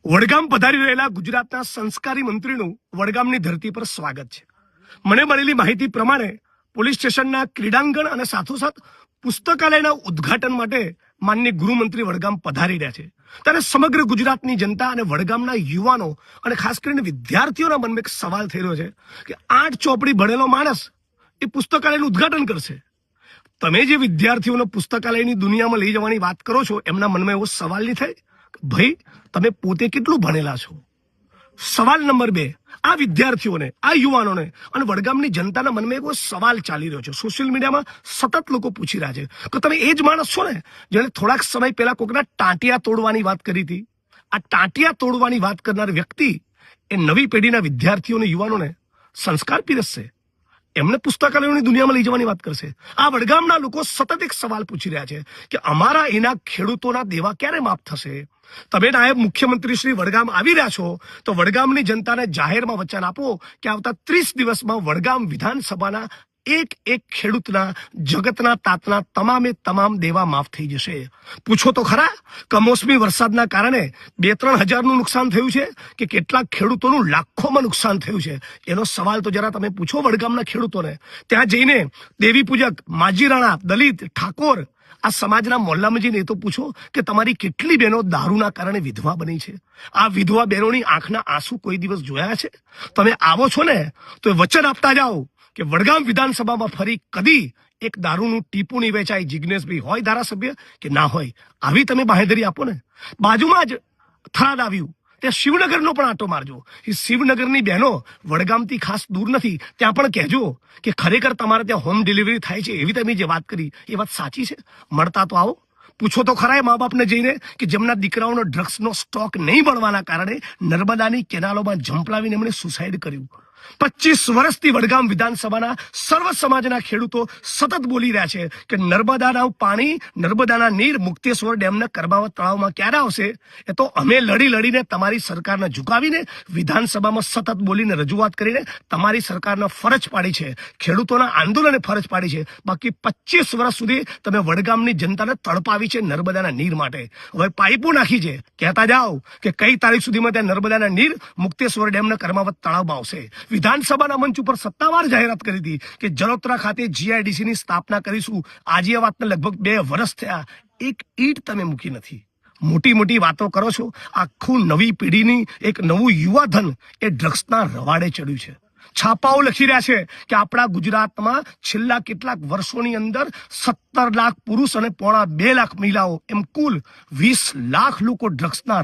વડગામ પધારી રહેલા ગુજરાતના સંસ્કારી મંત્રીનું વડગામની ધરતી પર સ્વાગત છે। મને મળેલી માહિતી પ્રમાણે પોલીસ સ્ટેશનના ક્રીડાંગણ અને સાથોસાથ પુસ્તકાલયના ઉદ્ઘાટન માટે માનનીય ગૃહમંત્રી વડગામ પધારી રહ્યા છે। ત્યારે સમગ્ર ગુજરાતની જનતા અને વડગામના યુવાનો અને ખાસ કરીને વિદ્યાર્થીઓના મનમાં એક સવાલ થઈ રહ્યો છે કે 8 ચોપડી ભણેલો માણસ એ પુસ્તકાલયનું ઉદ્ઘાટન કરશે। તમે જે વિદ્યાર્થીઓને પુસ્તકાલયની દુનિયામાં લઈ જવાની વાત કરો છો એમના મનમાં એવો સવાલ નહીં થાય ભાઈ તમે પોતે કેટલું ભણેલા છો। સવાલ નંબર 2, આ વિદ્યાર્થીઓને, આ યુવાનોને અને વડગામની જનતાના મનમાં એવો સવાલ ચાલી રહ્યો છે, સોશિયલ મીડિયામાં સતત લોકો પૂછી રહ્યા છે કે તમે એ જ માણસ છો ને જેણે થોડાક સમય પહેલા કોકના ટાંટિયા તોડવાની વાત કરી હતી। આ ટાંટિયા તોડવાની વાત કરનાર વ્યક્તિ એ નવી પેઢીના વિદ્યાર્થીઓને, યુવાનોને સંસ્કાર પીરસશે, એમને પુસ્તકાલયોની દુનિયામાં લઈ જવાની વાત કરશે। આ વડગામના લોકો સતત એક સવાલ પૂછી રહ્યા છે કે અમારા એના ખેડૂતોના દેવા ક્યારે માફ થશે। તમે નાયબ મુખ્યમંત્રી શ્રી વડગામ આવી રહ્યા છો તો વડગામની જનતાને જાહેરમાં વચન આપો કે આવતા 30 દિવસમાં વડગામ વિધાનસભાના એક ખેડૂતના, જગતના તાતના તમામ દેવા માફ થઈ જશે। પૂછો તો ખરા, કમોસમી વરસાદના કારણે 2-3 હજારનું નુકસાન થયું છે કે કેટલાક ખેડૂતોનું લાખોમાં નુકસાન થયું છે? એનો સવાલ તો જરા તમે પૂછો વડગામના ખેડૂતોને। ત્યાં જઈને દેવી પૂજક, માજી રાણા, દલિત, ઠાકોર, આ સમાજના મોહલ્લામાં જઈને એ તો પૂછો કે તમારી કેટલી બહેનો દારૂના કારણે વિધવા બની છે। આ વિધવા બહેનોની આંખના આંસુ કોઈ દિવસ જોયા છે? તમે આવો છો ને તો એ વચન આપતા જાઓ કે વડગામ વિધાનસભામાં ફરી કદી એક દારૂનું ટીપું નહીં વેચાય। જિજ્ઞેશભાઈ હોય ધારાસભ્ય કે ના હોય, આવી તમે બાંહેધરી આપો ને। બાજુમાં જ થરાદ આવ્યું, ત્યાં શિવનગરનો પણ આંટો મારજો। એ શિવનગરની બહેનો વડગામથી ખાસ દૂર નથી, ત્યાં પણ કહેજો કે ખરેખર તમારે ત્યાં હોમ ડિલિવરી થાય છે એવી તમે જે વાત કરી એ વાત સાચી છે? મળતા તો આવો, પૂછો તો ખરા એ મા બાપને જઈને કે જેમના દીકરાઓનો ડ્રગ્સનો સ્ટોક નહીં મળવાના કારણે નર્મદાની કેનાલોમાં ઝંપલાવીને એમણે સુસાઇડ કર્યું। 25 વર્ષથી વડગામ વિધાનસભાના સર્વ સમાજના ખેડૂતો સતત બોલી રહ્યા છે કે નર્મદાના પાણી, નર્મદાના નીર મુક્તેશ્વર ડેમના કર્માવત તળાવમાં ક્યારે આવશે? એ તો અમે લડીને તમારી સરકારને ઝુકાવીને વિધાનસભામાં સતત બોલીને રજૂઆત કરીને તમારી સરકારને ફરજ પાડી છે, ખેડૂતોના આંદોલને ફરજ પાડી છે। બાકી 25 વર્ષ સુધી તમે વડગામની જનતાને તડપાવી છે નર્મદાના નીર માટે। હવે પાઇપો નાખી છે, કહેતા જાઓ કે કઈ તારીખ સુધીમાં ત્યાં નર્મદાના નીર મુક્તેશ્વર ડેમના કર્માવત તળાવમાં આવશે। વિધાનસભાના મંચ ઉપર સત્તાવાર જાહેરાત કરી હતી કે જલોત્રા ખાતે GIDC ની સ્થાપના કરીશું। આજે આ વાતને લગભગ 2 વર્ષ થયા, એક ઈંટ તમે મૂકી નથી। મોટી વાતો કરો છો। આખું નવી પેઢીની એક નવું યુવાધન એ ડ્રગ્સના રવાડે ચડ્યું છે। છાપાઓ લખી રહ્યા છે કે આપણા ગુજરાતમાં છેલ્લા કેટલાક વર્ષોની અંદર 17 લાખ પુરુષ અને 1.25 લાખ મહિલાઓ, એમ કુલ 20 લાખ લોકો ડ્રગ્સના